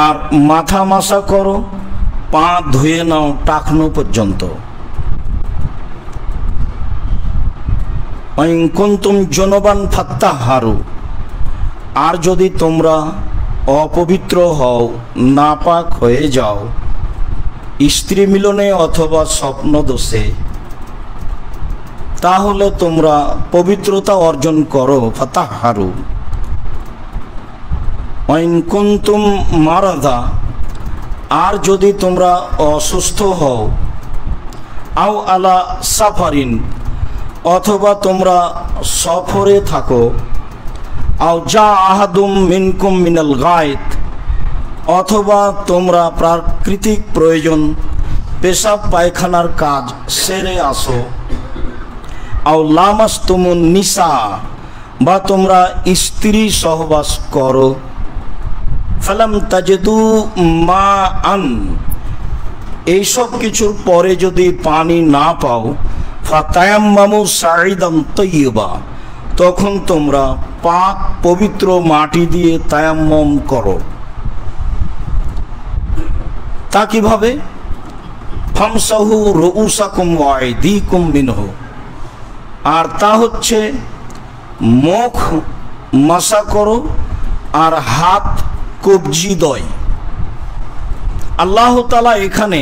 আর মাথা মাসা করো, পা ধুয়ে নাও টাকনো পর্যন্ত। ইন কুনতুম জুনুবান ফাত্তাহহারু, আর যদি তোমরা অপবিত্র হও, নাপাক হয়ে যাও স্ত্রী মিলনে অথবা স্বপ্ন দোষে, তাহলে তোমরা পবিত্রতা অর্জন করো। ফাত্তাহহারু। ইন কুনতুম মারাদা, আর যদি তোমরা অসুস্থ হও, আও আলা সাফারিন, অথবা তোমরা সফরে থাকো, আও জা আহাদুম মিনকুম মিনাল গায়েত, অথবা তোমরা প্রাকৃতিক প্রয়োজন পেশাব পায়খানার কাজ সেরে আসো, আও লামাসতুমুন নিসা, বা তোমরা স্ত্রী সহবাস করো, ফালাম তাজিদু মাআন, এইসব কিছুর পরে যদি পানি না পাও, ফাতায়াম্মামু সাঈদান তাইয়্যিবা, তখন তোমরা পাক পবিত্র মাটি দিয়ে তায়াম্মম করো। তা কিভাবে? ফামসাহু রুউসাকুম ওয়া আইদিকুম মিনহু, আর তা হচ্ছে মুখ মাসা করো আর হাত কবজি দয়। আল্লাহ তাআলা এখানে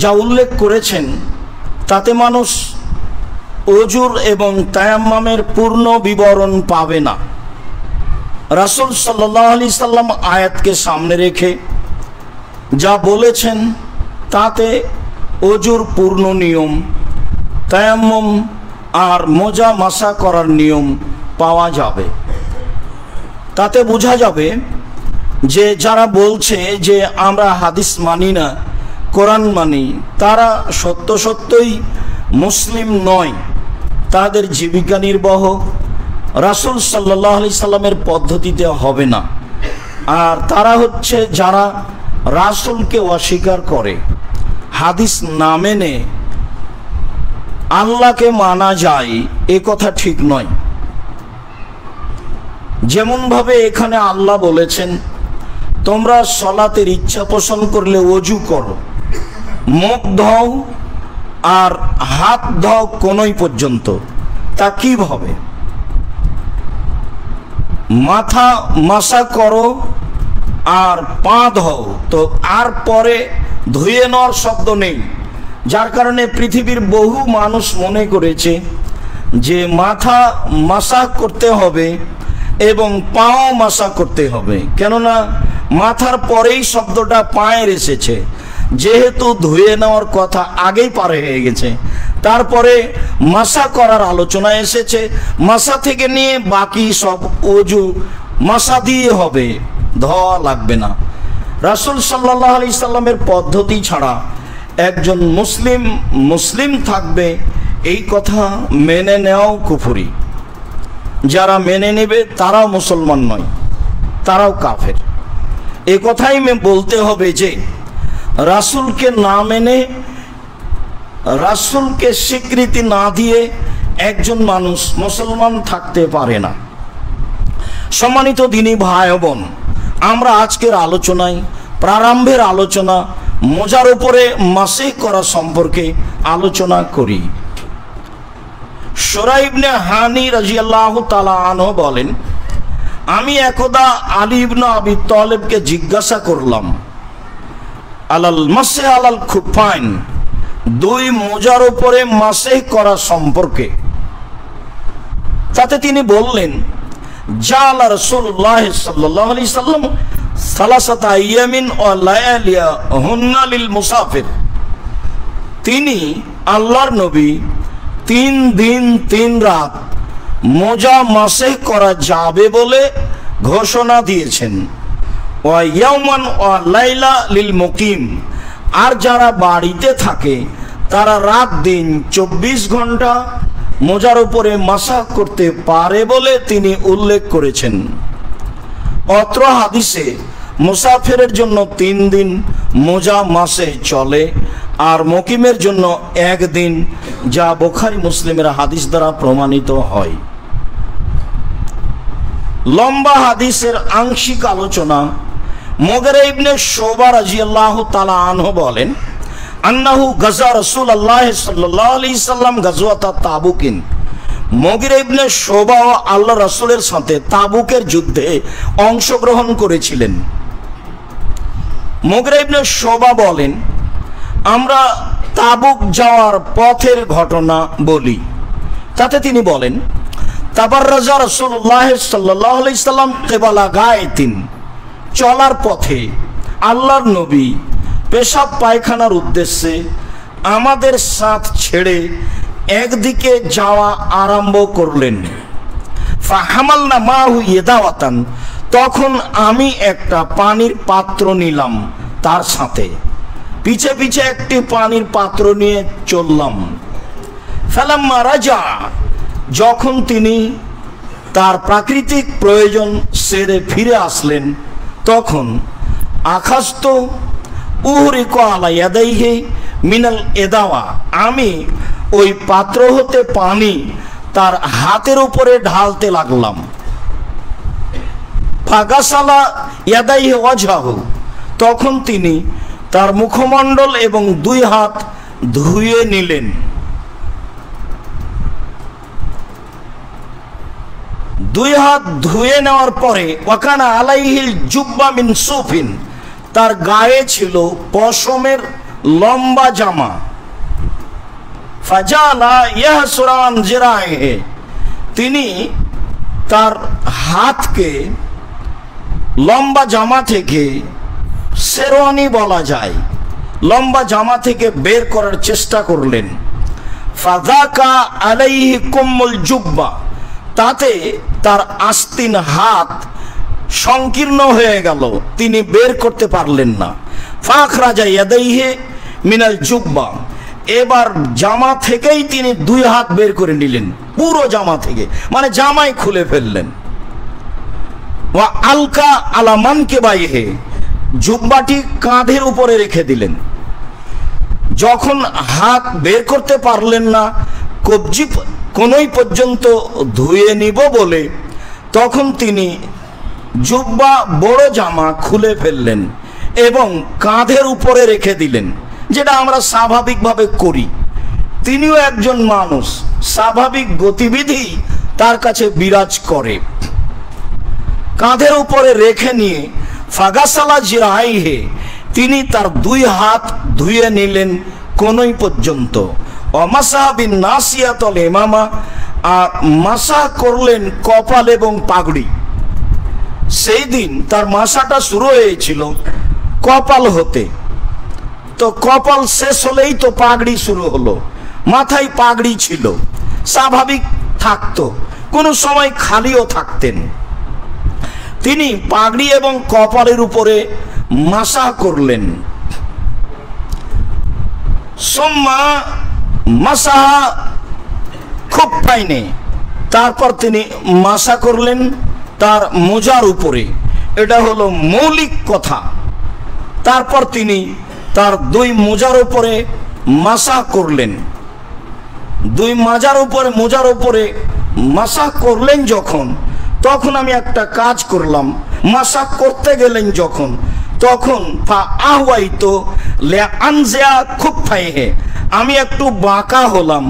যা উল্লেখ করেছেন তাতে মানুষ ওজুর এবং তায়াম্মামের পূর্ণ বিবরণ পাবে না। রাসূল সাল্লাল্লাহু আলাইহি সাল্লাম আয়াতকে সামনে রেখে যা বলেছেন তাতে ওজুর পূর্ণ নিয়ম, তায়াম্মুম আর মোজা মাসা করার নিয়ম পাওয়া যাবে। তাতে বোঝা যাবে যে যারা বলছে যে আমরা হাদিস মানি না, কোরআন মানি, তারা সত্য সত্যই মুসলিম নয়, তাদের জীবিকা নির্বাহ রাসূল সাল্লাল্লাহু আলাইহি সাল্লামের পদ্ধতিতে হবে না। আর তারা হচ্ছে যারা রাসূলকে অস্বীকার করে, হাদিস না মেনে আল্লাহকে মানা যায় এ কথা ঠিক নয়। যেমন ভাবে এখানে আল্লাহ বলেছেন তোমরা সলাতের ইচ্ছা পোষণ করলে ওযু করো, মুখ ধোও আর হাত ধোও কোনই পর্যন্ত। তা কিভাবে? মাথা মাসা করো আর পা ধোও, তো আর পরে ধুয়ে নেওয়ার শব্দ নেই, যার কারণে পৃথিবীর বহু মানুষ মনে করেছে যে মাথা মাসা করতে হবে এবং পাও মাসা করতে হবে, কেননা মাথার পরেই শব্দটা পায়ের এসেছে, যেহেতু ধুয়ে নেওয়ার কথা আগেই পার হয়ে গেছে। তারপরে মাসা করার আলোচনা এসেছে, মাসা থেকে নিয়ে বাকি সব ওযু মাসা দিয়ে হবে, ধোয়া লাগবে না। রাসূল সাল্লাল্লাহু আলাইহি সাল্লামের পদ্ধতি ছাড়া একজন মুসলিম থাকবে এই কথা মেনে নেওয়াও কুফরি। যারা মেনে নেবে তারাও মুসলমান নয়, তারাও কাফের। এ কথাই বলতে হবে যে রাসূলকে না মেনে, রাসূলকে স্বীকৃতি না দিয়ে একজন মানুষ মুসলমান থাকতে পারে না। সম্মানিত দ্বীনী ভাই বোন, আমরা আজকের আলোচনায় প্রারম্ভের আলোচনা মোজার উপরে মাসিহ করা সম্পর্কে আলোচনা করি। শুরা ইবনে হানি রাদিয়াল্লাহু তাআলা আনহু বলেন, আমি একদা আলী ইবনে আবি তালেবকে জিজ্ঞাসা করলাম আলাল মাসিহ আলাল খুফাইন, দুই মোজার উপরে মাসিহ করা সম্পর্কে। তাতে তিনি বললেন, জাআলা রাসূলুল্লাহ সাল্লাল্লাহু আলাইহি সাল্লাম সালাসাতা আইয়ামিন ওয়া লায়ালিয়া হুন্না লিল মুসাফির, তিনি আল্লাহর নবী 3 দিন 3 রাত মোজা মাসিহ করা যাবে বলে ঘোষণা দিয়েছেন। ওয়া ইয়াওমান ওয়া লাইলা লিল মুকিম, আর যারা বাড়িতে থাকে তারা রাত দিন 24 ঘন্টা মোজার উপরে মাসা করতে পারে বলে তিনি উল্লেখ করেছেন। অত্র হাদিসে মুসাফিরের জন্য 3 দিন মোজা মাসে চলে আর মুকিমের জন্য 1 দিন, যা বুখারী মুসলিমের হাদিস দ্বারা প্রমাণিত হয়। লম্বা হাদিসের আংশিক আলোচনা মুগিরা ইবনে শুবা রাদিয়াল্লাহু তাআলা আনহু বলেন, আন্নাহু গাজা রাসূলুল্লাহ সাল্লাল্লাহু আলাইহি সাল্লাম গাজওয়াত তাবুকিন। মুগিরা ইবনে শুবা আল্লাহ রাসূলের সাথে তাবুকের যুদ্ধে অংশগ্রহণ করেছিলেন। মুগিরা ইবনে শুবা বলেন, আমরা তাবুক যাওয়ার পথের ঘটনা বলি। তাতে তিনি বলেন, তাবাররাজা রাসূলুল্লাহ সাল্লাল্লাহু আলাইহি সাল্লাম কিবালা গায়তিন, চলার পথে আল্লাহর নবী পেশাব পায়খানার উদ্দেশ্যে আমাদের সাথ ছেড়ে একদিকে যাওয়া আরম্ভ করলেন। ফাহামালনা মাহু ইদাওয়াতান, তখন আমি একটা পানির পাত্র নিলাম তার সাথে, পিছে পিছে একটি পানির পাত্র নিয়ে চললাম। ফালাম্মা রাজা, যখন তিনি তার প্রাকৃতিক প্রয়োজন সেরে ফিরে আসলেন, তখন আখাস্ত উহরিকু আলা ইয়াদাইহি মিনাল এদাওয়া, আমি ওই পাত্র হতে পানি তার হাতের উপরে ঢালতে লাগলাম। ফাগাসালা ইয়াদাইহি ওয়াজহাহু, তখন তিনি তার মুখমণ্ডল এবং দুই হাত ধুয়ে নিলেন। দুই হাত ধুয়ে নেওয়ার পরে ওয়াকানা আলাইহিল জুব্বা মিন সুফিন, তার গায়ে ছিল পশমের লম্বা জামা। ফাজালা ইয়াহসুরান জিরাহে, তিনি তার হাতকে লম্বা জামা থেকে, শেরওয়ানি বলা যায়, লম্বা জামা থেকে বের করার চেষ্টা করলেন। ফাযাকা আলাইহি কুম্মুল জুব্বা, তাতে তার আস্তিন হাত সংকীর্ণ হয়ে গেল, তিনি বের করতে পারলেন না। ফাখরাজা ইয়াদাইহি মিনাল জুব্বা, এবার জামা থেকেই তিনি দুই হাত বের করে নিলেন, পুরো জামা থেকে, মানে জামাই খুলে ফেললেন। ওয়া আলকা আলা মানকিবাইহি, জুব্বাটি কাঁধের উপরে রেখে দিলেন। যখন হাত বের করতে পারলেন না, কবজি কোনই পর্যন্ত ধুয়ে নিব বলে, তখন তিনি জুব্বা বড় জামা খুলে ফেললেন এবং কাঁধের উপরে রেখে দিলেন, যেটা আমরা স্বাভাবিকভাবে করি। তিনিও একজন মানুষ, স্বাভাবিক গতিবিধি তার কাছে বিরাজ করে। কাঁধের উপরে রেখে নিয়ে ফাগাসালা জিরাইহে, তিনি তার দুই হাত ধুয়ে নিলেন কোনই পর্যন্ত। অমাসাহ বিন নাসিয়াতুল ইমামা, আর মাসা করলেন কপাল এবং পাগড়ি। সেই দিন তার মাসাটা শুরু হয়েছিল কপাল হতে, তো কপাল শেষ হলেই তো পাগড়ি শুরু হলো। মাথায় পাগড়ি ছিল, স্বাভাবিক থাকতো, কোনো সময় খালিও থাকতেন। তিনি পাগড়ি এবং কপালের উপরে মাসা করলেন। সুম্মা মাসাহা খুফাইনে, তারপর তিনি মাসা করলেন তার মোজার উপরে, এটা হলো মৌলিক কথা। তারপর তিনি তার দুই মোজার উপরে মাসা করলেন। দুই মোজার উপরে মাসা করলেন যখন, তখন আমি একটা কাজ করলাম। মাসা করতে গেলেন যখন, তখন ফা আহওয়াইতো লিআনজিয়া খুফাইহি, আমি একটু বাঁকা হলাম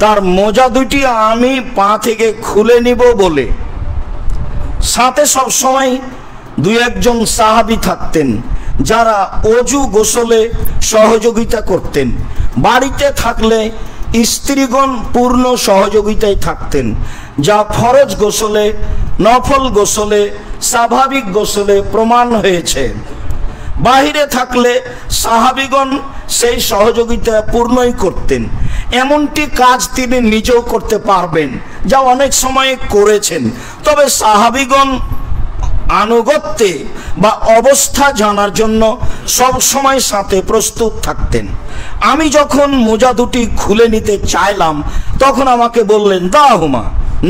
তার মোজা দুটি আমি পা থেকে খুলে নিব বলে। সাথে সব সময় দুই একজন সাহাবী থাকতেন যারা অজু গোসলে সহযোগিতা করতেন। বাড়িতে থাকলে স্ত্রীগণ পূর্ণ সহযোগিতায় থাকতেন, যা ফরজ গোসলে, নফল গোসলে, স্বাভাবিক গোসলে প্রমাণ হয়েছে। বাহিরে থাকলে সাহাবীগণ সেই সহযোগিতা পূর্ণই করতেন। এমনটি কাজ তিনি নিজেও করতে পারবেন, যা অনেক সময় করেছেন। তবে সাহাবীগণ আনুগত্যে বা অবস্থা জানার জন্য সব সময় সাথে প্রস্তুত থাকতেন। আমি যখন মোজা দুটি খুলে নিতে চাইলাম, তখন আমাকে বললেন, দাহুমা,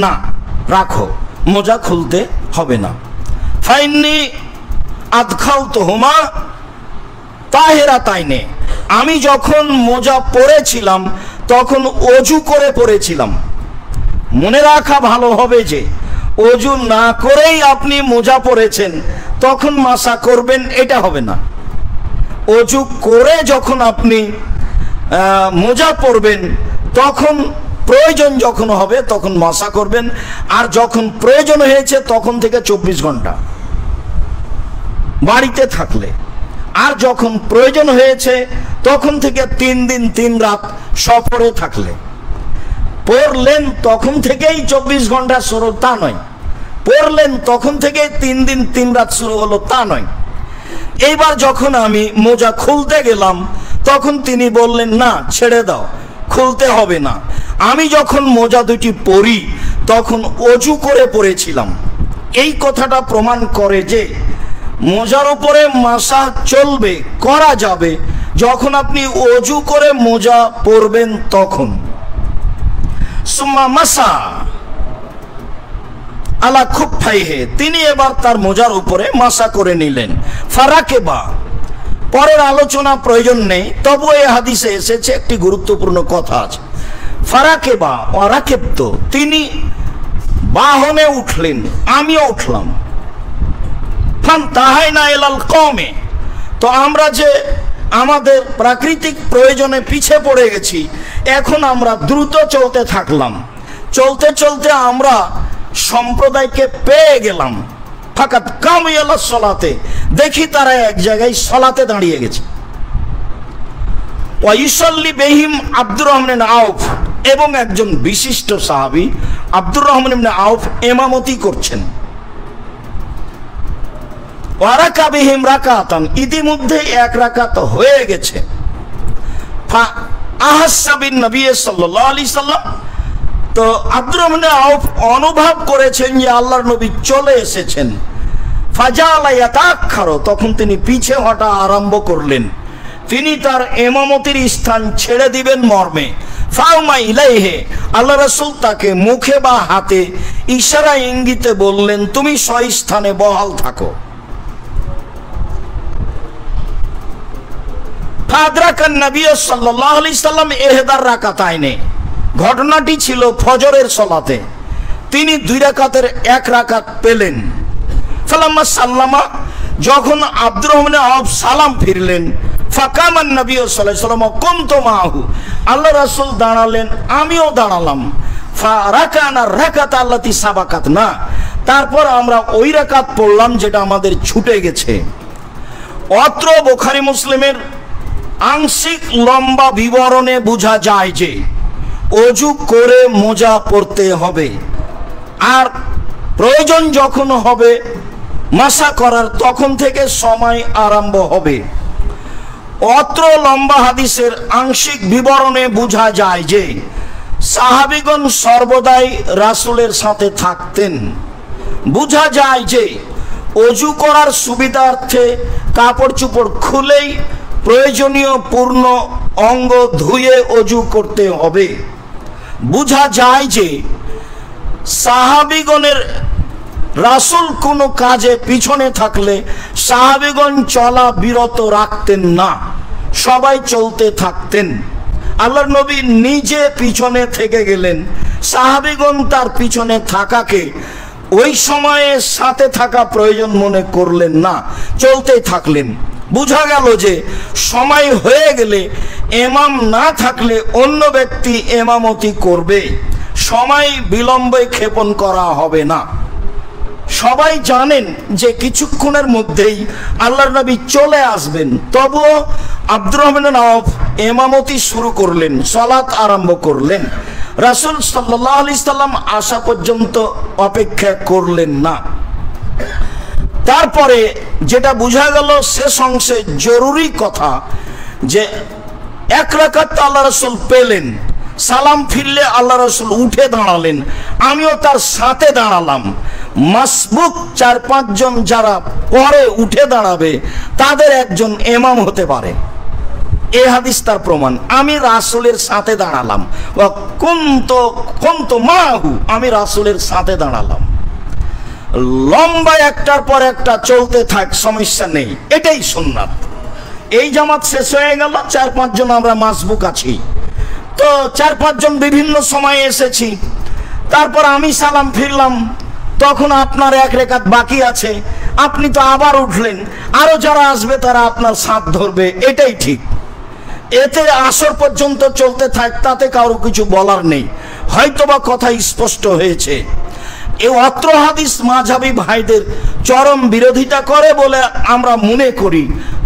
না রাখো, মোজা খুলতে হবে না। ফাইন্নি আদখালতুহুমা তাহিরাতাইনে, আমি যখন মোজা পরেছিলাম তখন অজু করে পরেছিলাম। মনে রাখা ভালো হবে যে অজু না করেই আপনি মোজা পরেছেন, তখন মাসা করবেন, এটা হবে না। অজু করে যখন আপনি মোজা পরবেন তখন প্রয়োজন যখন হবে তখন মাসা করবেন, আর যখন প্রয়োজন হয়েছে তখন থেকে 24 ঘন্টা বাড়িতে থাকলে, আর যখন প্রয়োজন হয়েছে তখন থেকে 3 দিন 3 রাত সফরে থাকলে পড়লেন, তখন থেকেই 24 ঘন্টা শুরু তা নয়। পড়লেন তখন থেকে 3 দিন 3 রাত শুরু হলো তা নয়। এইবার যখন আমি মোজা খুলতে গেলাম তখন তিনি বললেন না, ছেড়ে দাও, খুলতে হবে না। আমি যখন মোজা দুটি পরি তখন অজু করে পরেছিলাম। এই কথাটা প্রমাণ করে যে মোজার উপরে মাসা চলবে, করা যাবে যখন আপনি অজু করে মোজা পরবেন তখন। সুম্মা মাসা আলা খুফাইহে, তিনি এবার তার মোজার উপরে মাসা করে নিলেন। ফারাকেবা, পরের আলোচনা প্রয়োজন নেই, তবু এই হাদিসে এসেছে একটি গুরুত্বপূর্ণ কথা আছে। ফারাকেবা ওয়ারাকেবতো, তিনি বাহনে উঠলেন, আমিও উঠলাম। ফান্তাহাইনা ইলাল কওমে, তো আমরা যে আমাদের প্রাকৃতিক প্রয়োজনে পিছে পড়ে গেছি, এখন আমরা দ্রুত চলতে থাকলাম। চলতে চলতে আমরা সম্প্রদায়কে পেয়ে গেলাম। ফাকাত কামু ইলা সলাতে, দেখি তারা এক জায়গায় সলাতে দাঁড়িয়ে গেছে। ওয়া ইউসাল্লি বিহিম আব্দুর রহমান ইবনে আউফ, এবং একজন বিশিষ্ট সাহাবী আব্দুর রহমান ইবনে আউফ ইমামতি করছেন। ওয়া রাকা বিহিম রাকাতান, ইতিমধ্যে 1 রাকাত হয়ে গেছে। ফা আহাসাবিন নবী সাল্লাল্লাহু আলাইহি সাল্লাম, তো আব্দুর রহমান আউফ অনুভব করেছেন যে আল্লাহর নবী চলে এসেছেন। ফাজালা ইয়াতাখারু, তখন তিনি পিছে হটা আরম্ভ করলেন। তিনি তার ইমামতির স্থান ছেড়ে দিবেন মর্মে। ফাউমা ইলাইহি, আল্লাহ রাসূল তাকে মুখে বা হাতে ইশারা ইঙ্গিতে বললেন, তুমি স্বস্থানে বহাল থাকো। ফাদরাকান নবী সাল্লাল্লাহু আলাইহি সাল্লাম ইহদার রাকাতাইনে, ঘটনাটি ছিল ফজরের সালাতে। তিনি 2 রাকাতের 1 রাকাত পেলেন। ফালাম্মা সাল্লামা, যখন আব্দুর রহমান আউফ সালাম ফিরলেন, ফাকামান নবী সাল্লাল্লাহু আলাইহি ওয়াসাল্লাম কুমতু মাহু, আল্লাহ রাসূল দাঁড়ালেন, আমিও দাঁড়ালাম। ফারাকানা রাকাত আল্লাতী সাবাকাতনা, তারপর আমরা ওই রাকাত পড়লাম যেটা আমাদের ছুটে গেছে। অত্র বুখারী মুসলিমের আংশিক লম্বা বিবরণে বোঝা যায় যে অজু করে মোজা পরতে হবে, আর প্রয়োজন যখন হবে মাসা করার তখন থেকে সময় আরম্ভ হবে। অত্র লম্বা হাদিসের আংশিক বিবরণে বোঝা যায় যে সাহাবীগণ সর্বদাই রাসূলের সাথে থাকতেন। বোঝা যায় যে অজু করার সুবিধার্থে কাপড় চোপড় খুলেই প্রয়োজনীয় পূর্ণ অঙ্গ ধুয়ে অজু করতে হবে। বোঝা যায় যে সাহাবীগণের রাসূল কোনো কাজে পিছনে থাকলে সাহাবীগণ চলা বিরত রাখতেন না, সবাই চলতে থাকতেন। আল্লাহর নবী নিজে পিছনে থেকে গেলেন, সাহাবীগণ তার পিছনে থাকাকে ওই সময়ে সাথে থাকা প্রয়োজন মনে করলেন না, চলতে থাকলেন। বোঝা গেল যে সময় হয়ে গেলে ইমাম না থাকলে অন্য ব্যক্তি ইমামতি করবে, সময় বিলম্বে ক্ষেপণ করা হবে না। সবাই জানেন যে কিছুক্ষণের মধ্যেই আল্লাহর নবী চলে আসবেন, তবুও আব্দুর রহমান আউফ ইমামতি শুরু করলেন, সালাত আরম্ভ করলেন। রাসূল সাল্লাল্লাহু আলাইহি সাল্লাম আসা পর্যন্ত অপেক্ষা করলেন না। তারপরে যেটা বোঝা গেল শেষ অংশে জরুরি কথা, যে 1 রাকাত আল্লাহ রাসূল পেলেন, সালাম ফিরলে আল্লাহ রাসূল উঠে দাঁড়ালেন, আমিও তার সাথে দাঁড়ালাম। মাসবুক 4-5 জন যারা পরে উঠে দাঁড়াবে তাদের একজন ইমাম হতে পারে, এই হাদিস তার প্রমাণ। আমি রাসূলের সাথে দাঁড়ালাম, ওয়া কুনতু মাহু, আমি রাসূলের সাথে দাঁড়ালাম। লম্বা একটার পর একটা চলতে থাক, সমস্যা নেই, এটাই সুন্নাত। এই জামাত শেষ হয়ে গেল, 4-5 জন আমরা মাসবুক আছি, তো 4-5 জন বিভিন্ন সময়ে এসেছি। তারপর আমি সালাম ফিরলাম, তখন আপনার এক রেকাত বাকি আছে, আপনি তো আবার উঠলেন, আরো যারা আসবে তারা আপনার ছাদ ধরবে, এটাই ঠিক। এতে আসর পর্যন্ত চলতে থাক, তাতে কারো কিছু বলার নেই, হয়তোবা কথা স্পষ্ট হয়েছে। এই অত্র হাদিস মাযহাবী ভাইদের চরম বিরোধিতা করে বলে আমরা মনে করি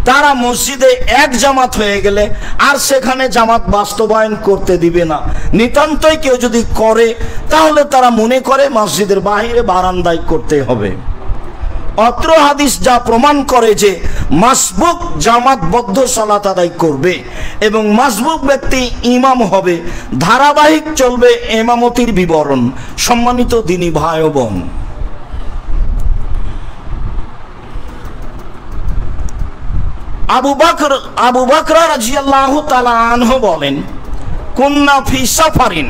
তারা মসজিদে এক জামাত হয়ে গেলে আর সেখানে জামাত বাস্তবায়ন করতে দিবে না। নিতান্তই কেউ যদি করে তাহলে তারা মনে করে মসজিদের বাইরে বারান্দায় করতে হবে। অত্র হাদিস যা প্রমাণ করে যে মাসবুক জামাতবদ্ধ সালাত আদায় করবে এবং মাসবুক ব্যক্তি ইমাম হবে, ধারাবাহিক চলবে ইমামতির বিবরণ। সম্মানিত দিনী ভাই ও বোন, আবু বকর রাদিয়াল্লাহু তাআলা আনহু বলেন, কুন্না ফি সাফারিন,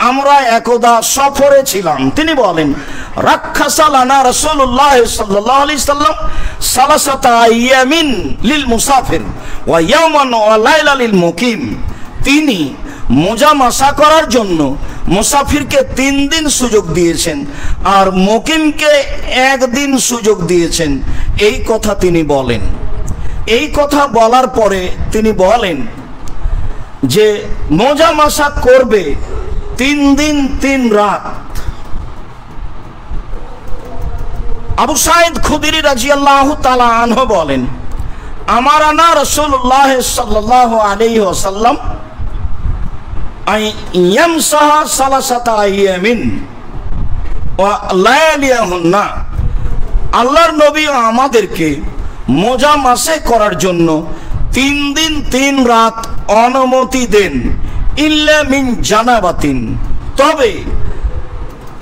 আমরা একদা সফরে ছিলাম। তিনি বলেন, রাখাসালানা রাসূলুল্লাহ সাল্লাল্লাহু আলাইহি সাল্লাম সালাসাতা আইয়ামিন লিল মুসাফির ওয়া ইয়াওমান ওয়া লাইলা লিল মুকিম। তিনি মোজা মাসা করার জন্য মুসাফিরকে 3 দিন সুযোগ দিয়েছেন আর মুকিমকে 1 দিন সুযোগ দিয়েছেন। এই কথা তিনি বলেন। এই কথা বলার পরে তিনি বলেন যে মোজা মাসা করবে 3 দিন 3 রাত। আবু সাঈদ খুদরি রাদিয়াল্লাহু তাআলা আনহু বলেন, আমারানা রাসূলুল্লাহ সাল্লাল্লাহু আলাইহি ওয়াসাল্লাম আই ইয়ামসাহা সালাসাতা আইয়ামিন ওয়া লায়ালিয়াহুন্না। আল্লাহর নবী আমাদেরকে মোজা মাসে করার জন্য 3 দিন 3 রাত অনুমতি দেন, ইল্লা মিন জানাবাতিন, তবে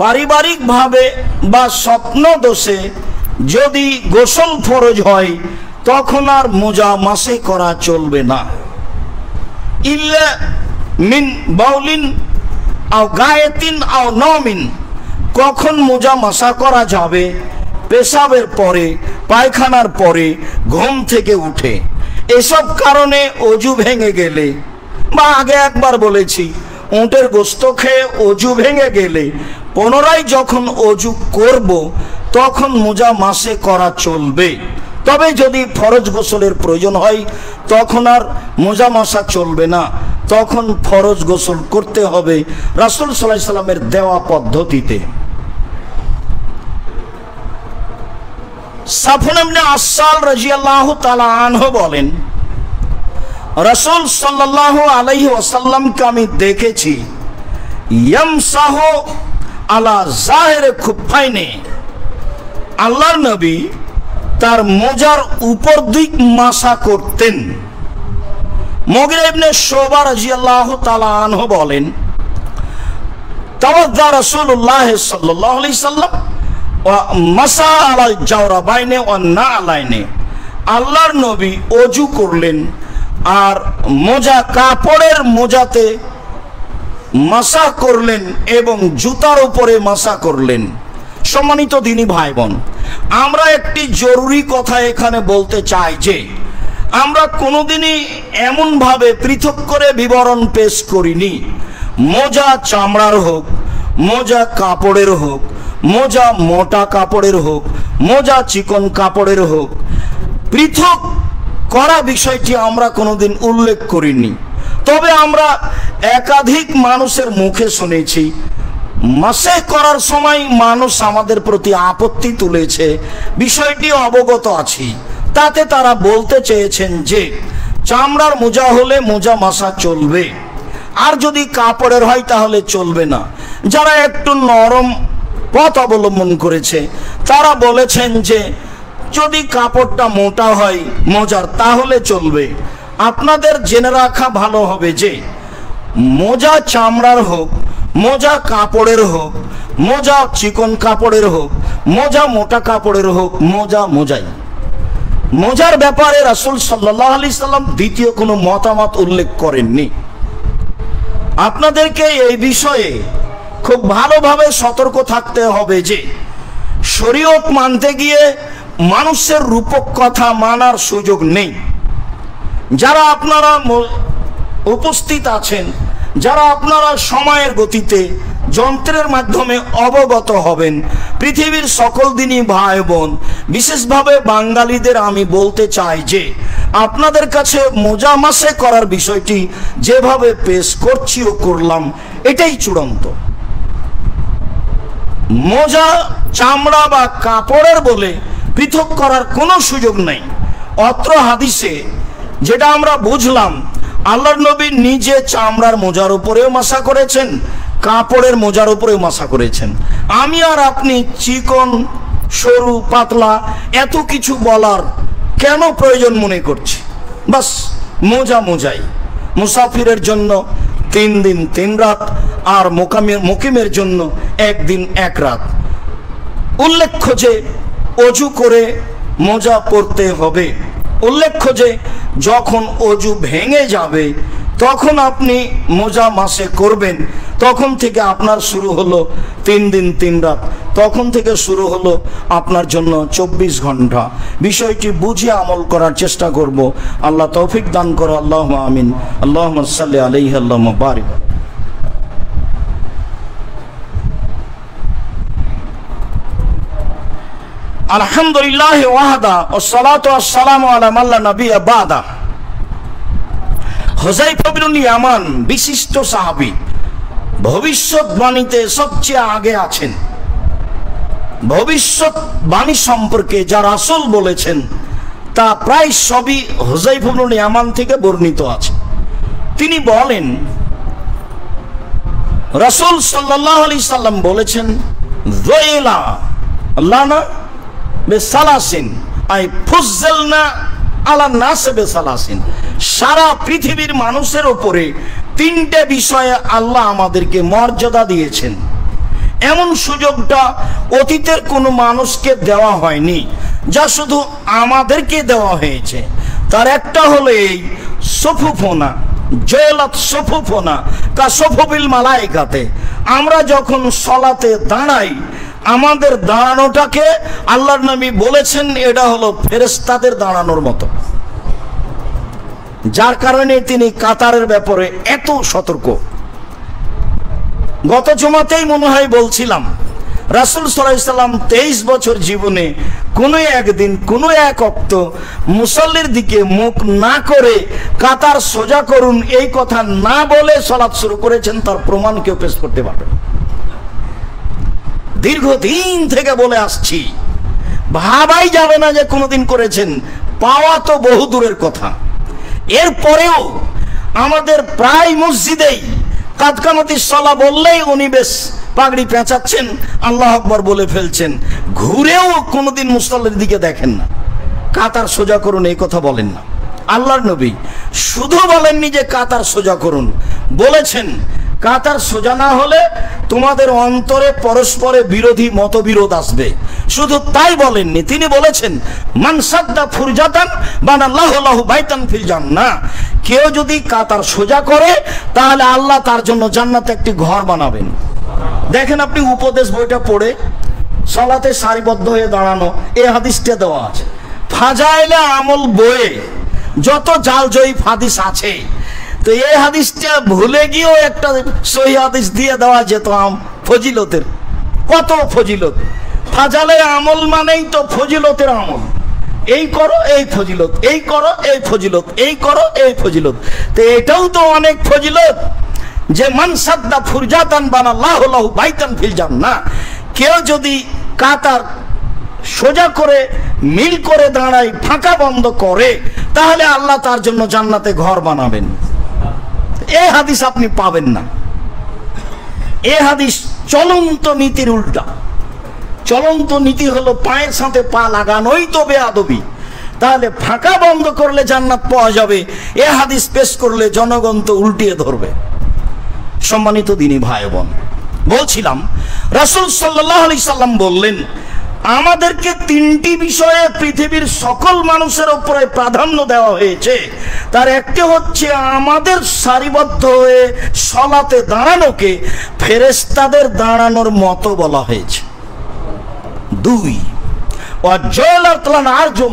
পারিবারিকভাবে বা স্বপ্ন দোষে যদি গোসল ফরজ হয় তখন আর মোজা মাসে করা চলবে না। ইল্লা মিন বাউলিন আও গায়েতিন আও নওমিন, কখন মোজা মাসা করা যাবে? পেশাবের পরে, পায়খানার পরে, ঘুম থেকে উঠে, এসব কারণে অজু ভেঙে গেলে, বা আগে একবার বলেছি উটের গোস্ত খেয়ে অজু ভেঙে গেলে পুনরায় যখন অজু করব তখন মোজা মাসে করা চলবে। তবে যদি ফরজ গোসলের প্রয়োজন হয় তখন আর মোজা মাসা চলবে না, তখন ফরজ গোসল করতে হবে রাসূল সাল্লাল্লাহু আলাইহি সাল্লামের দেওয়া পদ্ধতিতে। সাফওয়ান ইবনে আসাল রাদিয়াল্লাহু তাআলা আনহু বলেন, রাসূল সাল্লাল্লাহু আলাইহি ওয়াসাল্লামকে আমি দেখেছি ইয়ামসাহু আলা জাহির খুফাইনে, আল্লাহর নবী তার মোজার উপর দিক মাসা করতেন। মুগিরা ইবনে শুবা রাদিয়াল্লাহু তাআলা আনহু বলেন, তাওয়াজ্জা রাসূলুল্লাহ সাল্লাল্লাহু আলাইহি সাল্লাম ওয়া মাসা আলা জাওরাবাইনে ওয়া নালাইনে, আল্লাহর নবী ওযু করলেন আর মোজা কাপড়ের মোজাতে মাসা করলেন এবং জুতার উপরে মাসা করলেন। সম্মানিত দিনী ভাই বোন, আমরা একটি জরুরি কথা এখানে বলতে চাই যে আমরা কোনোদিনই এমনভাবে পৃথক করে বিবরণ পেশ করিনি। মোজা চামড়ার হোক, মোজা কাপড়ের হোক, মোজা মোটা কাপড়ের হোক, মোজা চিকন কাপড়ের হোক, পৃথক করা বিষয়টি আমরা কোনোদিন উল্লেখ করিনি। তবে আমরা একাধিক মানুষের মুখে শুনেছি মাসে করার সময় মানুষ আমাদের প্রতি আপত্তি তুলেছে, বিষয়টি অবগত আছি। তাতে তারা বলতে চেয়েছেন যে চামড়ার মোজা হলে মোজা মাসা চলবে, আর যদি কাপড়ের হয় তাহলে চলবে না। যারা একটু নরম পথ অবলম্বন করেছে তারা বলেছেন যে যদি কাপড়টা মোটা হয় মোজার তাহলে চলবে। আপনাদের জেনে রাখা ভালো হবে যে মোজা চামড়ার হোক, মোজা কাপড়ের হোক, মোজা চিকন কাপড়ের হোক, মোজা মোটা কাপড়ের হোক, মোজা মোজাই। মোজার ব্যাপারে রাসূল সাল্লাল্লাহু আলাইহি সাল্লাম দ্বিতীয় কোনো মতামত উল্লেখ করেননি। আপনাদেরকে এই বিষয়ে খুব ভালোভাবে সতর্ক থাকতে হবে যে শরীয়ত মানতে গিয়ে মানুষের রূপক কথা মানার সুযোগ নেই। যারা আপনারা উপস্থিত আছেন, যারা আপনারা সময়ের গতিতে যন্ত্রের মাধ্যমে অবগত হবেন। পৃথিবীর সকল দিনই ভাই বোন, বিশেষভাবে বাঙালিদের আমি বলতে চাই যে আপনাদের কাছে মোজা মাসে করার বিষয়টি যেভাবে পেশ করছি ও করলাম এটাই চূড়ান্ত। মোজা চামড়া বা কাপড়ের বলে পৃথক করার কোনো সুযোগ নেই। অত্র হাদিসে যেটা আমরা বুঝলাম, আল্লাহর নবী নিজে চামড়ার মোজার উপরেও মাসা করেছেন, কাপড়ের মোজার উপরেও মাসা করেছেন। আমি আর আপনি চিকন সরু পাতলা এত কিছু বলার কেন প্রয়োজন মনে করছি? বাস মোজা মোজাই। মুসাফিরের জন্য 3 দিন 3 রাত, আর মুকিমের জন্য 1 দিন 1 রাত। উল্লেখ্য যে অজু করে মোজা পরতে হবে। উল্লেখ্য যে যখন অজু ভেঙে যাবে তখন আপনি মোজা মাসে করবেন, তখন থেকে আপনার শুরু হলো 3 দিন 3 রাত, তখন থেকে শুরু হলো আপনার জন্য 24 ঘন্টা। বিষয়টি বুঝে আমল করার চেষ্টা করব। আল্লাহ তৌফিক দান করো। আল্লাহুম্মা আমিন। আল্লাহুম্মা সাল্লি আলাইহি আল্লাহুম্মা বারিক। আলহামদুলিল্লাহ ওয়াহদা ওয়াসসালাতু ওয়াসসালামু আলা মান লা নাবিয়্যা বাদা। হুযায়ফা বিন ইয়ামান বিশিষ্ট সাহাবী, ভবিষ্যৎবাণীতে সবচেয়ে আগে আছেন। ভবিষ্যৎবাণী সম্পর্কে যা রাসূল বলেছেন তা প্রায় সবই হুযায়ফা বিন ইয়ামান থেকে বর্ণিত আছে। তিনি বলেন, রাসূল সাল্লাল্লাহু আলাইহি সাল্লাম বলেছেন, যাইলা আল্লাহনা বেসালাসিন আই ফুজ্জালনা আলা নাস বেসালাসিন। সারা পৃথিবীর মানুষের উপরে 3টে বিষয়ে আল্লাহ আমাদেরকে মর্যাদা দিয়েছেন। এমন সুযোগটা অতীতের কোনো মানুষকে দেওয়া হয়নি, যা শুধু আমাদেরকে দেওয়া হয়েছে। তার একটা হলো এই সফুফোনা, জয়লাত সফুফোনা কা সফুবিল মালাইকাতে। আমরা যখন সলাতে দাঁড়াই, আমাদের দাঁড়ানোটাকে আল্লাহর নবী বলেছেন এটা হলো ফেরেশতাদের দাঁড়ানোর মতো। যার কারণে তিনি কাতারের ব্যাপারে এত সতর্ক। গত জুমাতেই মনে হয় বলছিলাম, রাসূল সাল্লাল্লাহু আলাইহি সাল্লাম 23 বছর জীবনে কোনো একদিন কোনো এক ওয়াক্ত মুসল্লির দিকে মুখ না করে কাতার সোজা করুন এই কথা না বলে সালাত শুরু করেছেন। তার প্রমাণ কেউ পেশ করতে পারবে? দীর্ঘদিন থেকে বলে আসছি, ভাবাই যাবে না যে কোনোদিন করেছেন। পাওয়া তো বহু দূরের কথা। এরপরেও আমাদের প্রায় মসজিদেই কাদকামতি সলা বললেই উনি বেশ পাগড়ি পেঁচাচ্ছেন, আল্লাহ আকবার বলে ফেলছেন, ঘুরেও কোনোদিন মুসল্লির দিকে দেখেন না। কাতার সোজা করুন এই কথা বলেন না। আল্লাহর নবী শুধু বলেননি যে কাতার সোজা করুন, বলেছেন কাতার সোজা না হলে তোমাদের অন্তরে পরস্পরে বিরোধী মতবিরোধ আসবে। শুধু তাই বলেননি, তিনি বলেছেন মান সাদ্দা ফুরজাতান বানাল্লাহু লাহু বাইতান ফিল জান্নাহ। কেউ যদি কাতার সোজা করে তাহলে আল্লাহ তার জন্য জান্নাতে একটি ঘর বানাবেন। দেখেন আপনি উপদেশ বইটা পড়ে সালাতে সারিবদ্ধ হয়ে দাঁড়ানো, এই হাদিসটা দেওয়া আছে। ফাজাইলে আমল বইয়ে যত জালজয়ী হাদিস আছে, তো এই হাদিসটা ভুলে গিয়েও একটা সহিহ হাদিস দিয়ে দেওয়া যেত ফজিলতের। কত ফজিলত! ফাজালে আমল মানেই তো ফজিলতের আমল। এই করো এই ফজিলত, এই করো এই ফজিলত, এই করো এই ফজিলত। তো এটাও তো অনেক ফজিলত যে মান সাদ্দা ফুরজাতান বানাল্লাহু লাহু বাইতান ফিল জান্নাহ। কেউ যদি কাতার সোজা করে মিল করে দাঁড়ায়, ফাঁকা বন্ধ করে, তাহলে আল্লাহ তার জন্য জান্নাতে ঘর বানাবেন। এই হাদিস আপনি পাবেন না। এই হাদিস চলন্ত নীতির উল্টা। চলন্ত নীতি হলো পায়ের সাথে পা লাগানোই তো বেয়াদবি। তাহলে ফাঁকা বন্ধ করলে জান্নাত পাওয়া যাবে, এ হাদিস পেশ করলে জনগণ তো উল্টিয়ে ধরবে। সম্মানিত দিনী ভাই বোন, বলছিলাম রাসূল সাল্লাল্লাহু আলাইহি সাল্লাম বললেন আমাদেরকে 3টি বিষয়ে পৃথিবীর সকল মানুষের উপরে প্রাধান্য দেওয়া হয়েছে। তার একটি হচ্ছে আমাদের সারিবদ্ধ হয়ে সলাতে দাঁড়ানোকে ফেরেশতাদের দাঁড়ানোর মতো বলা হয়েছে। 2,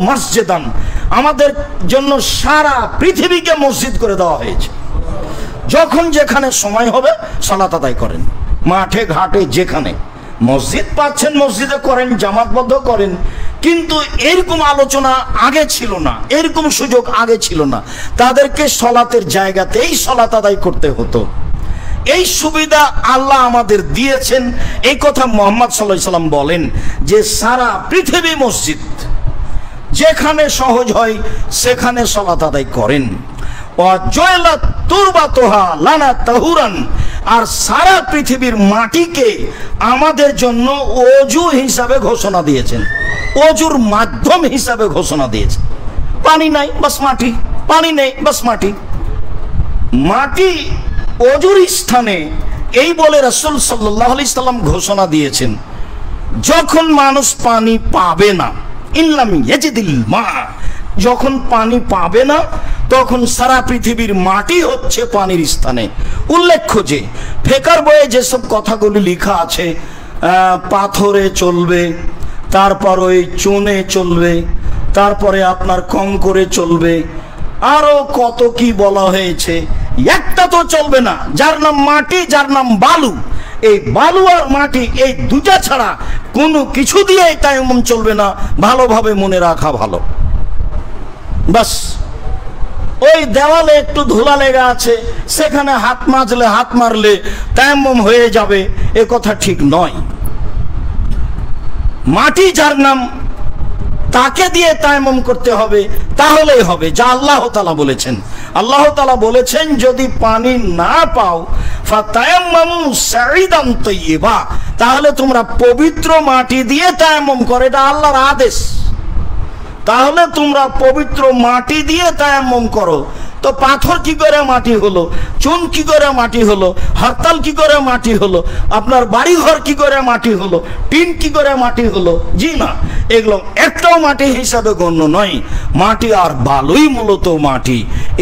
মসজিদান, আমাদের জন্য সারা পৃথিবীকে মসজিদ করে দেওয়া হয়েছে। যখন যেখানে সময় হবে সালাত আদায় করেন। মাঠে ঘাটে যেখানে মসজিদ পাচ্ছেন মসজিদে করেন, জামাতবদ্ধ করেন, কিন্তু এরকম আলোচনা আগে ছিল না, এরকম সুযোগ আগে ছিল না। তাদেরকে সলাতের জায়গাতেই সলাত আদায় করতে হতো। এই সুবিধা আল্লাহ আমাদের দিয়েছেন। এই কথা মুহাম্মদ সাল্লাল্লাহু আলাইহি ওয়াসাল্লাম বলেন যে সারা পৃথিবী মসজিদ, যেখানে সহজ হয় সেখানে সলাত আদায় করেন। আর সারা পৃথিবীর মাটিকে আমাদের জন্য অজু হিসাবে ঘোষণা দিয়েছেন, অজুর মাধ্যম হিসাবে ঘোষণা দিয়েছেন। পানি নাই বাস মাটি, পানি নেই বাস মাটি। মাটি অজুর স্থানে এই বলে রাসূল সাল্লাল্লাহু আলাইহি সাল্লাম ঘোষণা দিয়েছেন, যখন মানুষ পানি পাবে না, ইনলাম ইয়াজিদিল মা, যখন পানি পাবে না তখন সারা পৃথিবীর মাটি হচ্ছে পানির স্থানে। উল্লেখ্য যে ফিকহের বইয়ে যেসব কথাগুলি লেখা আছে, পাথরে চলবে, তারপর ওই চুনে চলবে, তারপরে আপনার কংকরে চলবে, আরো কত কি বলা হয়েছে, একটা তো চলবে না, যার নাম মাটি, যার নাম বালু। এই বালু আর মাটি, এই দুটা ছাড়া কোনো কিছু দিয়ে তায়াম্মুম চলবে না। ভালোভাবে মনে রাখা ভালো। বাস ওই দেওয়ালে একটু ধুলা লেগে আছে, সেখানে হাত মাজলে, হাত মারলে তায়াম্মুম হয়ে যাবে, এ কথা ঠিক নয়। মাটি যার নাম তাকে দিয়ে তায়াম্মুম করতে হবে, তাহলেই হবে, যা আল্লাহ তাআলা বলেছেন। আল্লাহ তাআলা বলেছেন যদি পানি না পাও ফাতায়াম্মামু সাঈদান তাইয়্যিবা, তাহলে তোমরা পবিত্র মাটি দিয়ে তায়াম্মুম করো, এটা আল্লাহর আদেশ। তাহলে তোমরা পবিত্র মাটি দিয়ে তায়াম্মুম করো। তো পাথর কি করে মাটি হলো, চুন কি করে মাটি হলো, হরতাল কি করে মাটি হলো, আপনার বাড়ি ঘর কি করে মাটি হলো, টিন কি করে মাটি হলো? জি না, এগুলো একটাও মাটি হিসাবে গণ্য নয়। মাটি আর বালুই মূলত মাটি,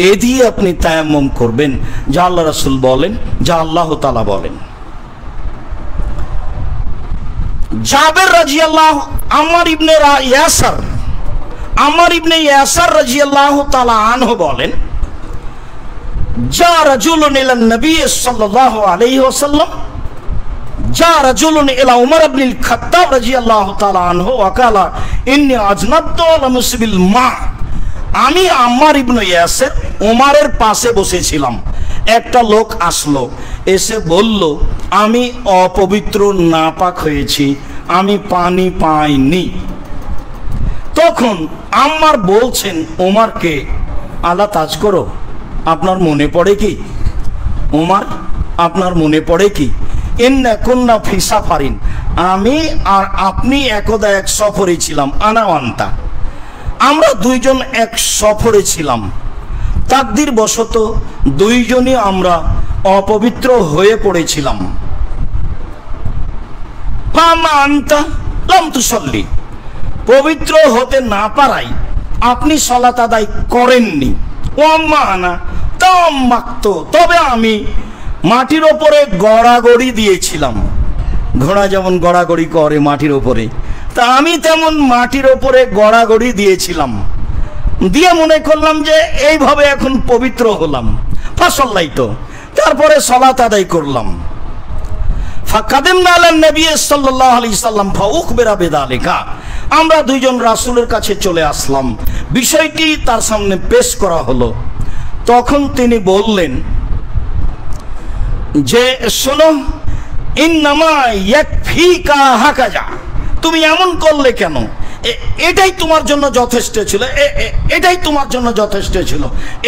এ দিয়ে আপনি তায়াম্মুম করবেন, যা আল্লাহ রাসূল বলেন, যা আল্লাহ তাআলা বলেন। জাবের রাদিয়াল্লাহু, আম্মার ইবনে ইয়াসার রাদিয়াল্লাহু তাআলা আনহু বলেন, যা রাজুলুন ইলা নবী সাল্লাল্লাহু আলাইহি ওয়াসাল্লাম, যা রাজুলুন ইলা উমর ইবনুল খাত্তাব রাদিয়াল্লাহু তাআলা আনহু ওয়া ক্বালা ইন্নী আজনাবতু আলা মুসবিল মা। আমি আম্মার ইবনে ইয়াসির উমরের পাশে বসেছিলাম, একটা লোক আসলো, এসে বলল আমি অপবিত্র, নাপাক হয়েছি, আমি পানি পাইনি। তখন আম্মার বলছেন ওমরকে, আল্লাহ তাজ করো, আপনার মনে পড়ে কি ওমর, আপনার মনে পড়ে কি ইন্না কুন্না ফি সাফারিন, আমি আর আপনি একদা এক সফরে ছিলাম, আনা আনতা, আমরা দুইজন এক সফরে ছিলাম, তাকদির বশত দুইজনই আমরা অপবিত্র হয়ে পড়েছিলাম। ফামা আনতা লাম তুসাল্লি, পবিত্র হতে না পারাই আপনি সালাত আদায় করেননি। ও আম্মা আনা তামাক্ত, তবে আমি মাটির ওপরে গড়াগড়ি দিয়েছিলাম, ঘোড়া যেমন গড়াগড়ি করে মাটির ওপরে, তা আমি তেমন মাটির ওপরে গড়াগড়ি দিয়েছিলাম, দিয়ে মনে করলাম যে এইভাবে এখন পবিত্র হলাম। ফাসাল্লাইতো, তারপরে সালাত আদায় করলাম। ফাকাদিমনা আলা নবী সাল্লাল্লাহু আলাইহি সাল্লাম ফাউখবিরা বিযালিকা, আমরা দুইজন রাসূলের কাছে চলে আসলাম, বিষয়টি তার সামনে পেশ করা হলো। তখন তিনি বললেন যে শোনো, ইন্নামা ইয়াকফিকা হাকাজা, তুমি এমন করলে কেন, এটাই তোমার জন্য যথেষ্ট ছিল, এটাই তোমার জন্য যথেষ্ট ছিল।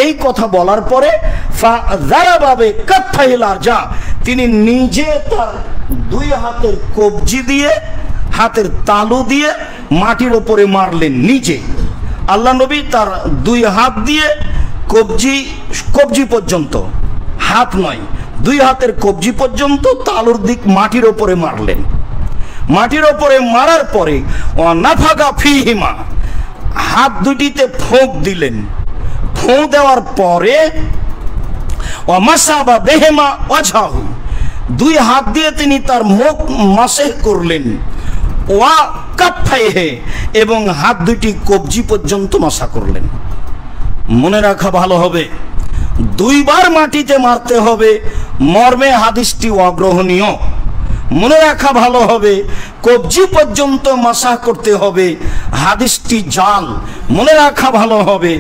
এই কথা বলার পরে ফাযারাবাবে কাফাইল আরজা, তিনি নিজে তার দুই হাতের কবজি দিয়ে, হাতের তালু দিয়ে মাটির ওপরে মারলেন নিজে। আল্লাহ নবী তার দুই হাত দিয়ে কবজি পর্যন্ত, হাত নয়, দুই হাতের কবজি পর্যন্ত তালুর দিক মাটির ওপরে মারলেন। মাটির ওপরে মারার পরে নাফাকা ফিহিমা, হাত দুটিতে ফোঁক দিলেন। ফোঁ দেওয়ার পরে মাসাবা বেহেমা ওয়াজহাহু, দুই হাত দিয়ে তিনি তার মুখ মাসেহ করলেন। ওয়া কাফাইহে, এবং হাত দুটি কবজি পর্যন্ত মাসা করলেন। মনে রাখা ভালো হবে, দুইবার মাটিতে মারতে হবে, মর্মে হাদিসটি অগ্রহণীয়। মনে রাখা ভালো হবে, কবজি পর্যন্ত মাসাহ করতে হবে, হাদিসটি জাল। মনে রাখা ভালো হবে,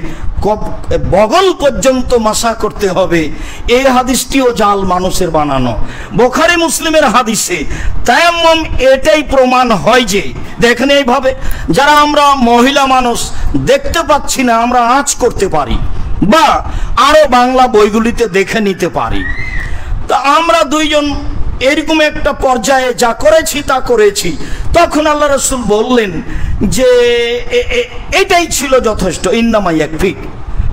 বগল পর্যন্ত মাসাহ করতে হবে, এই হাদিসটিও জাল, মানুষের বানানো। বুখারী মুসলিমের হাদিসে তায়াম্মুম এটাই প্রমাণ হয় যে, দেখেন এইভাবে যারা আমরা মহিলা মানুষ দেখতে পাচ্ছি না, আমরা আঁচ করতে পারি বা আরো বাংলা বইগুলিতে দেখে নিতে পারি। তা আমরা দুইজন এরকম একটা পর্যায়ে যা করেছি তা করেছি, তখন আল্লাহ রাসূল বললেন যে এটাই ছিল যথেষ্ট, ইন্নামা ইয়াকফিক,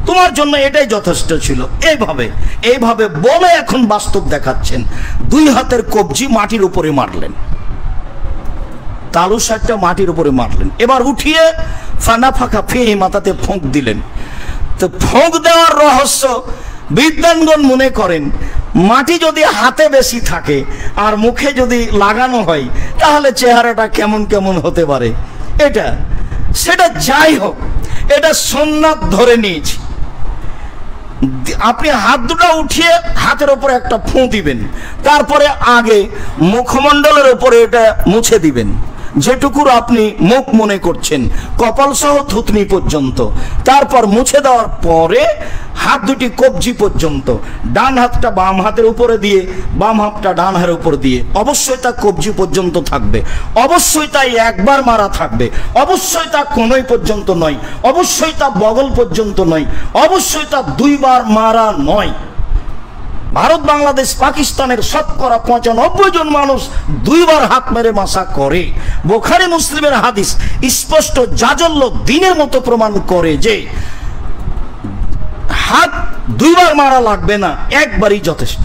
তোমার জন্য এটাই যথেষ্ট ছিল। এইভাবে বলে এখন বাস্তব দেখাচ্ছেন। 2 হাতের কবজি মাটির উপরে মারলেন, তালু শাকটা মাটির উপরে মারলেন, এবার উঠিয়ে ফানা ফাঁকা ফিহি, মাথাতে ফোঁক দিলেন। তো ফোঁক দেওয়ার রহস্য বিদ্বানগণ মনে করেন, মাটি যদি হাতে বেশি থাকে আর মুখে যদি লাগানো হয় তাহলে চেহারাটা কেমন কেমন হতে পারে। সেটা যাই হোক, এটা সুন্নাত ধরে নিয়েছি। আপনি হাত দুটো উঠিয়ে হাতের উপরে একটা ফুঁ দিবেন, তারপরে আগে মুখমণ্ডলের উপরে এটা মুছে দিবেন, যেটুকুর আপনি মুখ মনে করছেন, কপাল সহ থুতনি পর্যন্ত। তারপর মুছে দেওয়ার পরে হাত দুটি কবজি পর্যন্ত, ডান হাতটা বাম হাতের উপরে দিয়ে বাম হাতটা ডান হাতের উপর দিয়ে, অবশ্যই তা কবজি পর্যন্ত থাকবে, অবশ্যই তাই একবার মারা থাকবে, অবশ্যই তা কোনই পর্যন্ত নয়, অবশ্যই তা বগল পর্যন্ত নয়, অবশ্যই তা 2 বার মারা নয়। ভারত, বাংলাদেশ, পাকিস্তানের শতকরা 95 জন মানুষ 2 বার হাত মেরে মাসা করে। বুখারী মুসলিমের হাদিস স্পষ্ট জাজল্য দিনের মতো প্রমাণ করে যে হাত 2 বার মারা লাগবে না, একবারই যথেষ্ট।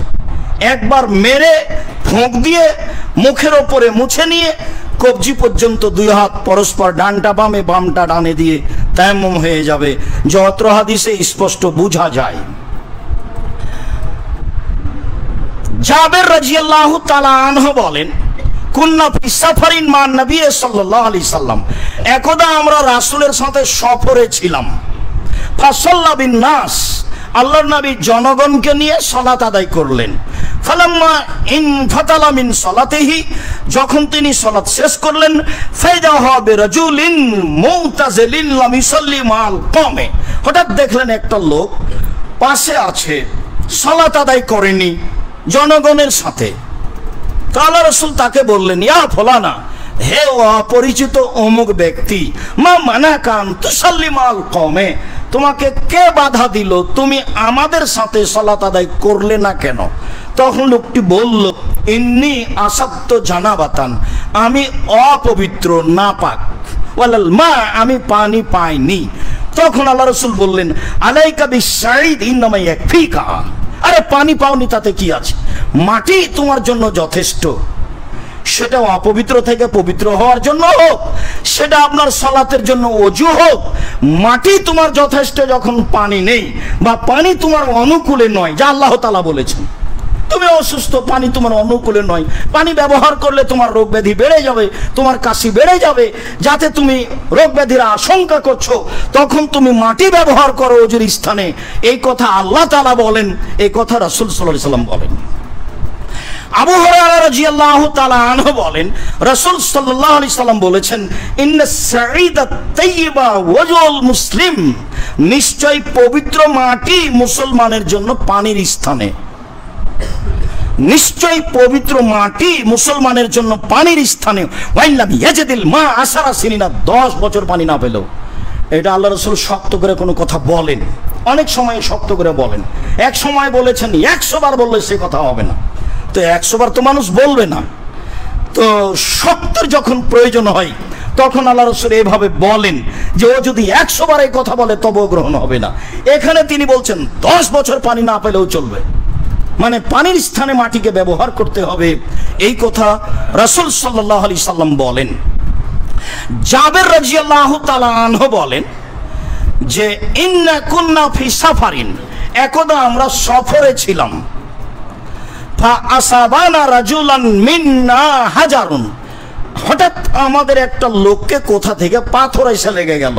একবার মেরে ফোঁক দিয়ে মুখের ওপরে মুছে নিয়ে কবজি পর্যন্ত 2 হাত পরস্পর, ডানটা বামে বামটা ডানে দিয়ে তায়াম্মুম হয়ে যাবে, যত হাদিসে স্পষ্ট বোঝা যায়। জাবের রাদিয়াল্লাহু তাআলা আনহু বলেন, কুন্না ফি সাফারিন মা নবী সাল্লাল্লাহু আলাইহি সাল্লাম, একদা আমরা রাসূলের সাথে সফরে ছিলাম। ফাসাল্লা বিন নাস, আল্লাহর নবী জনগণকে নিয়ে সালাত আদায় করলেন। ফালাম্মা ইনফাতালা মিন সালাতিহি, যখন তিনি সালাত শেষ করলেন, ফাইদা হুয়া বিরাজুলিন মুতাজিলিন লাম ইসাল্লি মাল কওমে, হঠাৎ দেখলেন একটা লোক পাশে আছে, সালাত আদায় করেনি জনগণের সাথে। আল্লাহ রাসূল তাকে বললেন, ইয়া ফুলানা, হে অপরিচিত অমুক ব্যক্তি, মা মানাকা আন তুসাল্লি মাল কওমে, তোমাকে কে বাধা দিল, তুমি আমাদের সাথে সালাত আদায় করলে না কেন? তখন লোকটি বলল, ইন্নী আসাদ্দ জানাবাতান, আমি অপবিত্র, নাপাক, ওয়ালাল মা, আমি পানি পাইনি। তখন আল্লাহ রাসূল বললেন, আলাইকা বিশ-শাইদ ইন্নামা ইয়াকফিকা, আরে পানি পাওনি তাতে কি আছে, মাটি তোমার জন্য যথেষ্ট। সেটা অপবিত্র থেকে পবিত্র হওয়ার জন্য হোক, সেটা আপনার সালাতের জন্য ওযু হোক, মাটি তোমার যথেষ্ট যখন পানি নেই বা পানি তোমার অনুকূলে নয়, যা আল্লাহ তাআলা বলেছেন। তুমি অসুস্থ, পানি তোমার অনুকূলে নয়, পানি ব্যবহার করলে তোমার রোগ ব্যাধি বেড়ে যাবে, তোমার কাশি বেড়ে যাবে, যাতে তুমি রোগ ব্যাধির আশঙ্কা করছো, তখন তুমি মাটি ব্যবহার করো ওযুর স্থানে। এই কথা আল্লাহ তাআলা বলেন, এই কথা রাসূল সাল্লাল্লাহু আলাইহি সাল্লাম বলেন। আবু হুরায়রা রাদিয়াল্লাহু তাআলা আনহু বলেন, রাসূল সাল্লাল্লাহু আলাইহি সাল্লাম বলেছেন, ইন্নাস সাঈদাত তাইয়্যিবা ওয়াজুল মুসলিম, নিশ্চয় পবিত্র মাটি মুসলমানের জন্য পানির স্থানে, নিশ্চয় পবিত্র মাটি মুসলমানের জন্য পানির স্থানে। ওয়াইল্লাম ইয়াজিদিল মা আশারা সিনিনা, 10 বছর পানি না পেলেও। এটা আল্লাহ রাসূল শক্ত করে কোনো কথা বলেন, অনেক সময় শক্ত করে বলেন। এক সময় বলেছেন 100 বার বললে সে কথা হবে না, তো 100 বার তো মানুষ বলবে না। তো শক্তের যখন প্রয়োজন হয় তখন আল্লাহ রাসূল এইভাবে বলেন যে ও যদি 100 বার এই কথা বলে তবুও গ্রহণ হবে না। এখানে তিনি বলছেন 10 বছর পানি না পেলেও চলবে, মানে পানির স্থানে মাটিকে ব্যবহার করতে হবে, এই কথা রাসূল সাল্লাল্লাহু আলাইহি সাল্লাম বলেন। জাবের রাদিয়াল্লাহু তাআলা আনহু বলেন যে ইন্না কুন্না ফি সাফারিন, একদা আমরা সফরে ছিলাম। ফা আসাবানা রাজুলান মিন্না হাজারুন, হঠাৎ আমাদের একটা লোককে কোথা থেকে পাথর এসে লেগে গেল।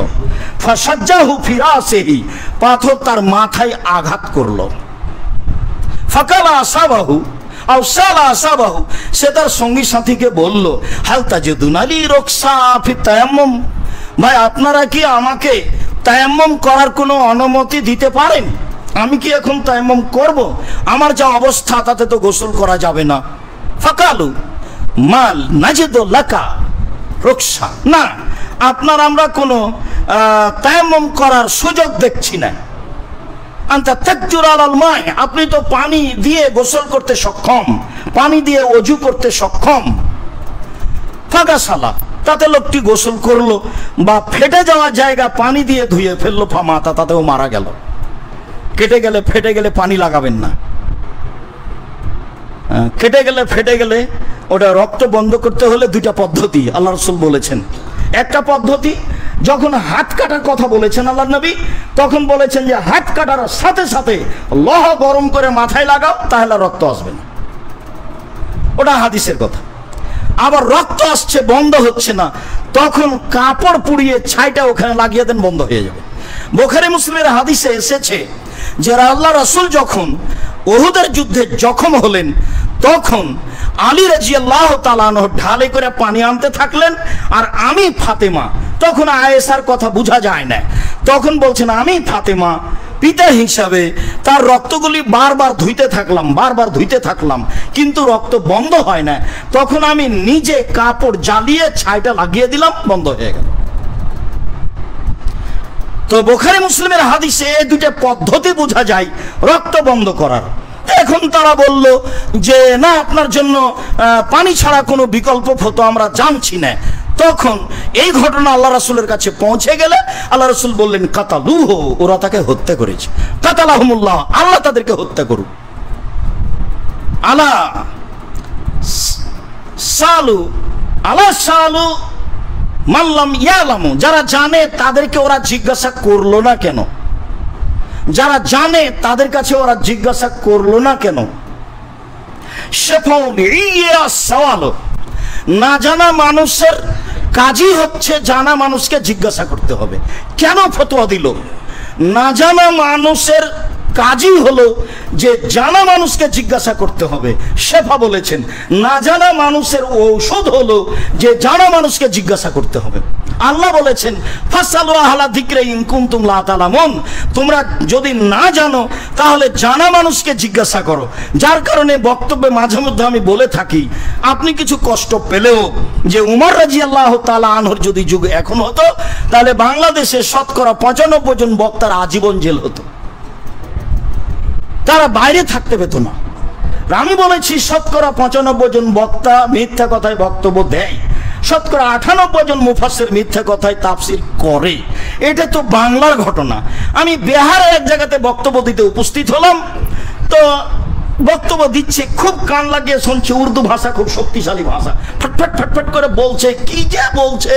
ফাসাজ্জাহু ফিরাসিহি, পাথর তার মাথায় আঘাত করলো। ফাকালা আসাবাহু, আও সালা সাবাহু, সে তার সঙ্গী সাথীকে বলল, হাল তাজিদুনা লি রুকসা ফি তায়াম্মুম, ভাই আপনারা কি আমাকে তায়াম্মুম করার কোনো অনুমতি দিতে পারেন? আমি কি এখন তায়াম্মুম করব? আমার যা অবস্থা তাতে তো গোসল করা যাবে না। ফাকালু মাল নাজিদু লাকা রুকসা, না আপনার আমরা কোনো তায়াম্মুম করার সুযোগ দেখছি না। আনতা তাকজুর আলাল মা, আপনি তো পানি দিয়ে গোসল করতে সক্ষম, পানি দিয়ে ওযু করতে সক্ষম। ফাগাসালা, তাতে লোকটি গোসল করলো বা ফেটে যাওয়া জায়গা পানি দিয়ে ধুয়ে ফেললো, ফামাতা, তাতেও মারা গেল। কেটে গেলে ফেটে গেলে পানি লাগাবেন না, কেটে গেলে ফেটে গেলে ওটা রক্ত বন্ধ করতে হলে দুইটা পদ্ধতি আল্লাহ রাসূল বলেছেন। একটা পদ্ধতি, যখন হাত কাটার কথা বলেছেন আল্লাহ নবী, তখন বলেছেন যে হাত কাটার সাথে সাথে লোহা গরম করে মাথায় লাগাও, তাহলে রক্ত আসবে না, ওটা হাদিসের কথা। আবার রক্ত আসছে বন্ধ হচ্ছে না, তখন কাপড় পুড়িয়ে ছাইটা ওখানে লাগিয়ে দেন, বন্ধ হয়ে যাবে। বুখারী মুসলিমের হাদিসে এসেছে যে আল্লাহ রাসূল যখন উহুদের যুদ্ধে জখম হলেন, তখন আলী রাদিয়াল্লাহু তাআলা আনহু ঢালে করে পানি আনতে থাকলেন, আর আমি ফাতেমা, তখন আয়েশার কথা বোঝা যায় না, তখন বলছেন আমি ফাতেমা পিতা হিসাবে তার রক্তগুলি বারবার ধুইতে থাকলাম, কিন্তু রক্ত বন্ধ হয় না। তখন আমি নিজে কাপড় জ্বালিয়ে ছাইটা লাগিয়ে দিলাম, বন্ধ হয়ে গেল। তো বুখারী মুসলিমের হাদিসে দুইটা পদ্ধতি বোঝা যায় রক্ত বন্ধ করার। এখন তারা বলল যে না, আপনার জন্য পানি ছাড়া কোনো বিকল্প হতো আমরা জানছি না। তখন এই ঘটনা আল্লাহ রাসূলের কাছে পৌঁছে গেলে আল্লাহ রাসূল বললেন, কাতালুহু, ওরা তাকে হত্যা করেছে। কাতালাহুমুল্লাহ, আল্লাহ তাদেরকে হত্যা করুক। আলা সালু আলা সালু মাল্লাম ইয়ালামু, যারা জানে তাদেরকে ওরা জিজ্ঞাসা করলো না কেন? যারা জানে তাদের কাছে ওরা জিজ্ঞাসা করলো না কেন? না জানা মানুষের কাজই হচ্ছে জানা মানুষকে জিজ্ঞাসা করতে হবে। কেন ফতোয়া দিল? না জানা মানুষের কাজই হলো যে জানা মানুষকে জিজ্ঞাসা করতে হবে। শেফা বলেছেন না জানা মানুষের ঔষধ হলো যে জানা মানুষকে জিজ্ঞাসা করতে হবে। আল্লাহ বলেছেন ফাসালু আহলা যিকরি ইন কুনতুম লা তা'লামুন, তোমরা যদি না জানো তাহলে জানা মানুষকে জিজ্ঞাসা করো। যার কারণে বক্তব্যে মাঝে মধ্যে আমি বলে থাকি, আপনি কিছু কষ্ট পেলেও যে উমর রাদিয়াল্লাহু তাআলা আনহুর যদি যুগ এখন হতো, তাহলে বাংলাদেশে শতকরা 95 জন বক্তার আজীবন জেল হতো, তারা বাইরে থাকতে পেত না। আমি বলেছি শতকরা 95 জন বক্তা মিথ্যা কথায় বক্তব্য দেয়, শতকরা 98 জন মুফাসসির মিথ্যা কথায় তাফসীর করে। এটা তো বাংলার ঘটনা। আমি বিহারে এক জায়গাতে বক্তব্য দিতে উপস্থিত হলাম, তো বক্তব্য দিচ্ছে, খুব কান লাগিয়ে শুনছে, উর্দু ভাষা খুব শক্তিশালী ভাষা, ফটফট ফটফট করে বলছে, কি যে বলছে।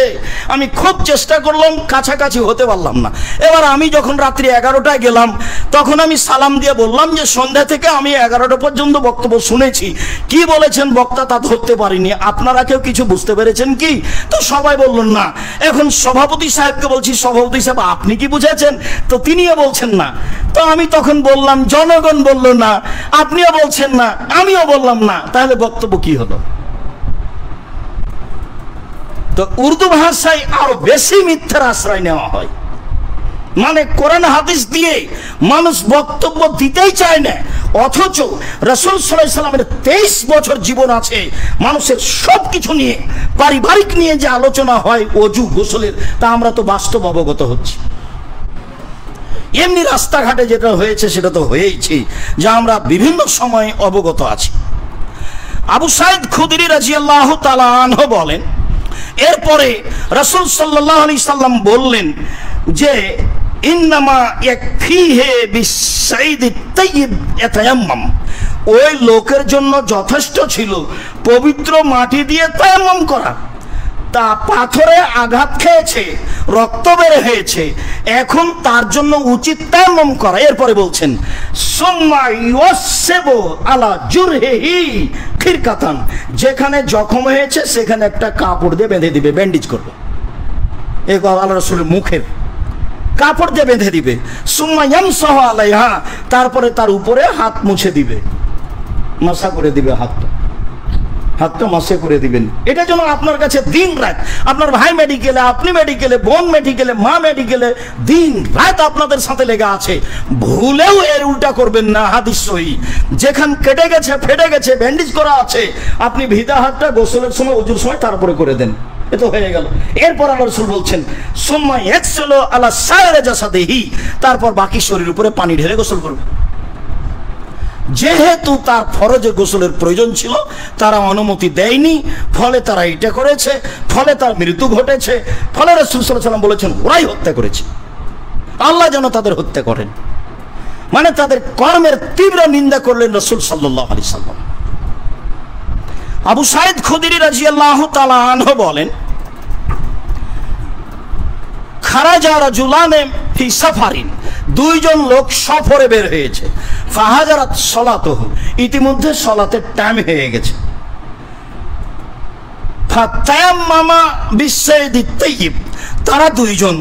আমি খুব চেষ্টা করলাম, কাছাকাছি হতে পারলাম না। এবার আমি যখন রাত্রি 11টায় গেলাম, তখন আমি সালাম দিয়ে বললাম যে সন্ধ্যা থেকে আমি 11টা পর্যন্ত বক্তব্য শুনেছি, কি বলেছেন বক্তা তা ধরতে পারিনি, আপনারা কেউ কিছু বুঝতে পেরেছেন কি? তো সবাই বললেন না। এখন সভাপতি সাহেবকে বলছি, সভাপতি সাহেব আপনি কি বুঝেছেন? তো তিনিও বলছেন না। তো আমি তখন বললাম, জনগণ বলল না, আপনিও বলছেন না, আমিও বললাম না, তাহলে বক্তব্য কি হলো? তো উর্দু ভাষায় আরো বেশি মিথ্যার আশ্রয় নেওয়া হয়, মানে কোরআন হাদিস দিয়ে মানুষ বক্তব্য দিতেই চায় না, অথচ রাসূল সাল্লাল্লাহু আলাইহি সাল্লামের 23 বছর জীবন আছে, মানুষের সব কিছু নিয়ে, পারিবারিক নিয়ে যে আলোচনা হয় ওযু গোসলের, তা আমরা তো বাস্তব অবগত হচ্ছি। এমনি রাস্তাঘাটে যেটা হয়েছে সেটা তো হয়েইছে, যা আমরা বিভিন্ন সময় অবগত আছি। আবু সাঈদ খুদরি রাদিয়াল্লাহু তাআলা আনহু বলেন, এরপরে রাসূল সাল্লাল্লাহু আলাইহি সাল্লাম বললেন যে ইন্নামা ইয়াকফিহি বিসাইদি তাইয়্যিব ইয়াতায়াম্মাম, ওই লোকের জন্য যথেষ্ট ছিল পবিত্র মাটি দিয়ে তায়াম্মাম করা। তা পাথরে আঘাত খেয়েছে, রক্ত বের হয়েছে, এখন তার জন্য উচিত তায়াম্মুম করা। এরপরে বলছেন সুম্মা ইউসাবু আলা জুরহিহি খিরকাতান, যেখানে জখম হয়েছে সেখানে একটা কাপড় দিয়ে বেঁধে দিবে, ব্যান্ডেজ করবে। এই আল্লাহ রাসূলের মুখের কাপড় দিয়ে বেঁধে দিবে। সুম্মা ইয়ামসাহু আলাইহা, তারপরে তার উপরে হাত মুছে দিবে। মাসা করে দিবে, হাতটা মাসে করে দিবেন। এটা যেন আপনার কাছে দিন রাত, আপনার ভাই মেডিকেলে, আপনি মেডিকেলে, বোন মেডিকেলে, মা মেডিকেলে, দিন রাত আপনাদের সাথে লেগে আছে। ভুলেও এর উল্টা করবেন না। হাদিস সহি, যেখান কেটে গেছে, ফেটে গেছে, ব্যান্ডেজ করা আছে, আপনি ভিজা হাতটা গোসলের সময়, ওজুর সময় তারপরে করে দেন, এ তো হয়ে গেল। এরপর আল্লাহ রাসূল বলছেন সুম্মা ইয়াগসিলু আলা সাইরি জাসাদিহি, তারপর বাকি শরীর উপরে পানি ঢেলে গোসল করবে। যেহেতু তার ফরজে গোসলের প্রয়োজন ছিল, তারা অনুমতি দেয়নি, ফলে তারা এটা করেছে, ফলে তার মৃত্যু ঘটেছে, ফলে রাসূল সাল্লাল্লাহু আলাইহি ওয়াসাল্লাম বলেছেন ওরাই হত্যা করেছে, আল্লাহ যেন তাদের হত্যা করেন। মানে তাদের কর্মের তীব্র নিন্দা করলেন রাসূল সাল্লাল্লাহু আলাইহি ওয়াসাল্লাম। আবু সাঈদ খুদরি রাদিয়াল্লাহু তাআলা আনহু বলেন, খারাজা রাজুলানে ফি সাফারিন, দুইজন লোক সফরে বের হয়েছে, ফাহাজারাত সালাতুহু, ইতিমধ্যে সালাতের টাইম হয়ে গেছে, ফাতায়াম্মামা বিসাইদিত তাইয়িব, তারা দুইজন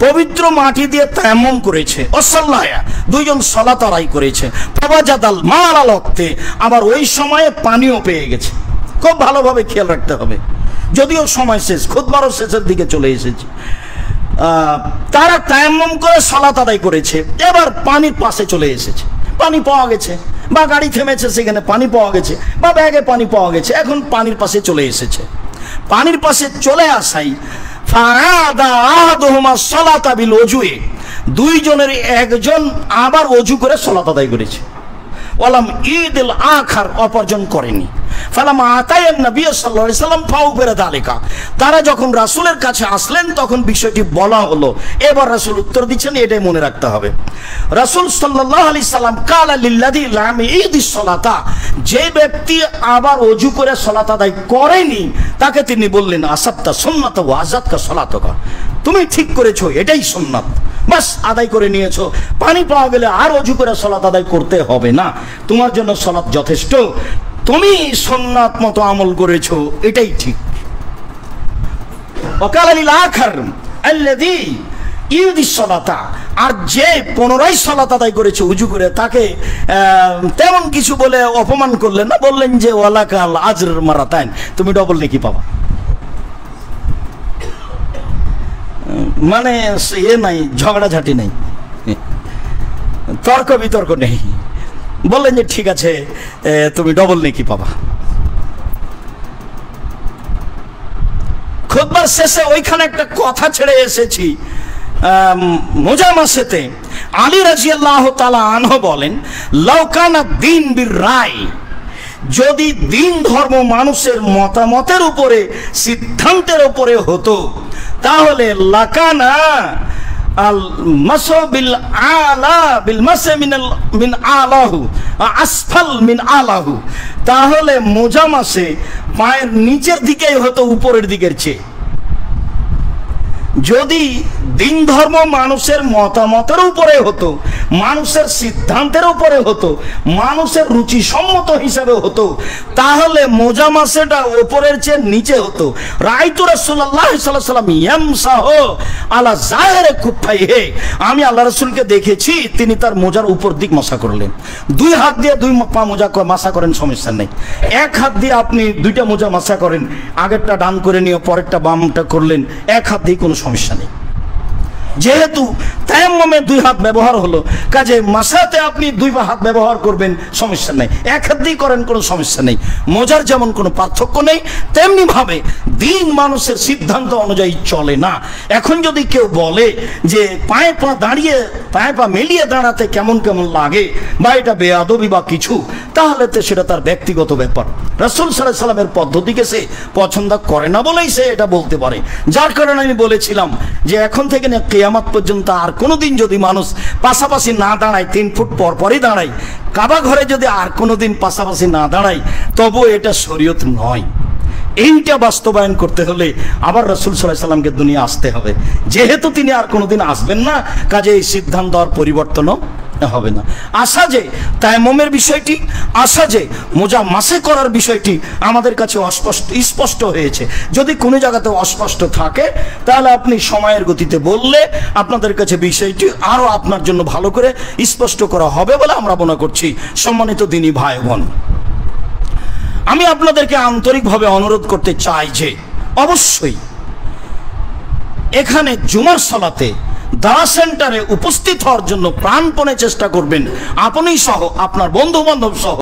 পবিত্র মাটি দিয়ে তায়াম্মুম করেছে, ওয়াসাল্লায়া, দুইজন সালাত আদায় করেছে, ফাওয়াজাদাল মাআ ওয়াক্তে, আবার ওই সময়ে পানিও পেয়ে গেছে। খুব ভালোভাবে খেয়াল রাখতে হবে, যদিও সময় শেষ, খুতবারও শেষের দিকে চলে এসেছে। তারা তায়াম্মুম করে সালাত আদায় করেছে, এবার পানির পাশে চলে এসেছে, পানি পাওয়া গেছে, বা গাড়ি থেমেছে সেখানে পানি পাওয়া গেছে, বা ব্যাগে পানি পাওয়া গেছে, এখন পানির পাশে চলে এসেছে। পানির পাশে চলে আসাই ফাআদা আহাদুহুমা সালাতা বিল ওযুয়ে, দুইজনের একজন আবার ওযু করে সালাত আদায় করেছে, ওয়ালাম ঈদুল আখার, অপরজন করেনি। ফালামা আতায়ান নবী সাল্লাল্লাহু আলাইহি সাল্লাম ফাউবিরা যালিকা, তারা যখন রাসূলের কাছে আসলেন তখন বিষয়টি বলা হলো। এবার রাসূল উত্তর দিচ্ছেন, এটাই মনে রাখতে হবে। রাসূল সাল্লাল্লাহু আলাইহি সাল্লাম কালা লিল্লাযী লাম ঈদিস সালাতা, যে ব্যক্তি আবার ওযু করে সালাত আদায় করেনি তাকে তিনি বললেন আসাবতা সুন্নাত ওয়া আযাতকা সালাতুকা, তুমি ঠিক করেছো, এটাই সুন্নাত, বাস আদায় করে নিয়েছো, পানি পাওয়া গেলে আর ওযু করে সালাত আদায় করতে হবে না, তোমার জন্য সালাত যথেষ্ট, তুমি সুন্নাত মতো আমল করেছো, এটাই ঠিক। ওয়াকালা লিল আখার আল্লাযী ইউদিস সালাতা, আর যে পুনরায় সালাত আদায় করেছে ওযু করে, তাকে তেমন কিছু বলে অপমান করলেন না, বললেন যে ওয়ালাকাল আজর মারাতাইন, তুমি ডবল নেকি পাবা। মানে এ নাই, ঝগড়াঝাটি নেই, তর্ক বিতর্ক নেই, বললেন যে ঠিক আছে তুমি ডবল নেকি পাবা। খুতবার শেষে ওইখানে একটা কথা ছেড়ে এসেছি, মুজামাসাতে আলী রাদিয়াল্লাহু তাআলা আনহু বলেন, লাউ কানা দ্বীন বির রায়, যদি দিন ধর্ম মানুষের মতামতের উপরে, সিদ্ধান্তের উপরে হতো, তাহলে লাকানা আল মাসু বিল আলা বিল মাসে মিন আলাহু আসফাল মিন আলাহু, তাহলে মোজামাসে পায়ের নিচের দিকেই হতো উপরের দিকের চেয়ে। যদি দিন ধর্ম মানুষের মতামতের উপরে হতো, মানুষের সিদ্ধান্তের উপরে হতো, মানুষের রুচি সম্মত হিসাবে হতো, তাহলে মোজামাসেটা উপরের চেয়ে নিচে হতো। রাইতু রাসূলুল্লাহ সাল্লাল্লাহু আলাইহি ওয়াসাল্লাম ইয়ামসাহু আলা যাহিরি কুফাইহি, আমি আল্লাহ রাসূলকে দেখেছি তিনি তার মোজার উপর দিক মাসা করলেন। দুই হাত দিয়ে দুই পা মোজা মাসা করেন, সমস্যা নেই। এক হাত দিয়ে আপনি দুইটা মোজা মাসা করেন, আগেরটা ডান করে নিয়ে পরেরটা বামটা করলেন, এক হাত দিয়ে কোনো সমস্যা নেই। যেহেতু তায়াম্মুমে দুই হাত ব্যবহার হলো, কাজে মাসাতে আপনি দুই হাত ব্যবহার করবেন, সমস্যা নেই, এক হাত দিয়ে করেন, কোনো সমস্যা নেই। মোজার যেমন কোনো পার্থক্য নেই, তেমনি ভাবে দিন মানুষের সিদ্ধান্ত অনুযায়ী চলে না। এখন যদি কেউ বলে যে পায়ে পা দাঁড়িয়ে, পায়ে পা মেলিয়ে দাঁড়াতে কেমন কেমন লাগে, বা এটা বেয়াদবি বা কিছু, তাহলে তো সেটা তার ব্যক্তিগত ব্যাপার। রাসূল সাল্লাল্লাহু আলাইহি ওয়াসাল্লামের পদ্ধতিকে সে পছন্দ করে না বলেই সে এটা বলতে পারে। যার কারণে আমি বলেছিলাম যে এখন থেকে না কিয়ামত পর্যন্ত আর কোনোদিন যদি মানুষ পাশাপাশি না দাঁড়ায়, 3 ফুট পর পরই দাঁড়ায়, কাবা ঘরে যদি আর কোনোদিন পাশাপাশি না দাঁড়ায়, তবু এটা শরীয়ত নয়। এইটা বাস্তবায়ন করতে হলে আবার রাসূল সাল্লাল্লাহু আলাইহি ওয়াসাল্লামকে দুনিয়া আসতে হবে। যেহেতু তিনি আর কোনোদিন আসবেন না, কাজে এই সিদ্ধান্ত আর পরিবর্তনও হবে না। আশা যে তায়াম্মুমের বিষয়টি, আশা যে মোজা মাসে করার বিষয়টি আমাদের কাছে স্পষ্ট হয়েছে। যদি কোনো জায়গাতে অস্পষ্ট থাকে তাহলে আপনি সময়ের গতিতে বললে আপনাদের কাছে বিষয়টি আরও আপনার জন্য ভালো করে স্পষ্ট করা হবে বলে আমরা মনে করছি। সম্মানিত দিনী ভাই বোন, আমি আপনাদেরকে আন্তরিকভাবে অনুরোধ করতে চাই যে অবশ্যই এখানে জুমার সালাতে দাওয়া সেন্টারে উপস্থিত হওয়ার জন্য প্রাণপণে চেষ্টা করবেন, আপনি সহ আপনার বন্ধু বান্ধব সহ।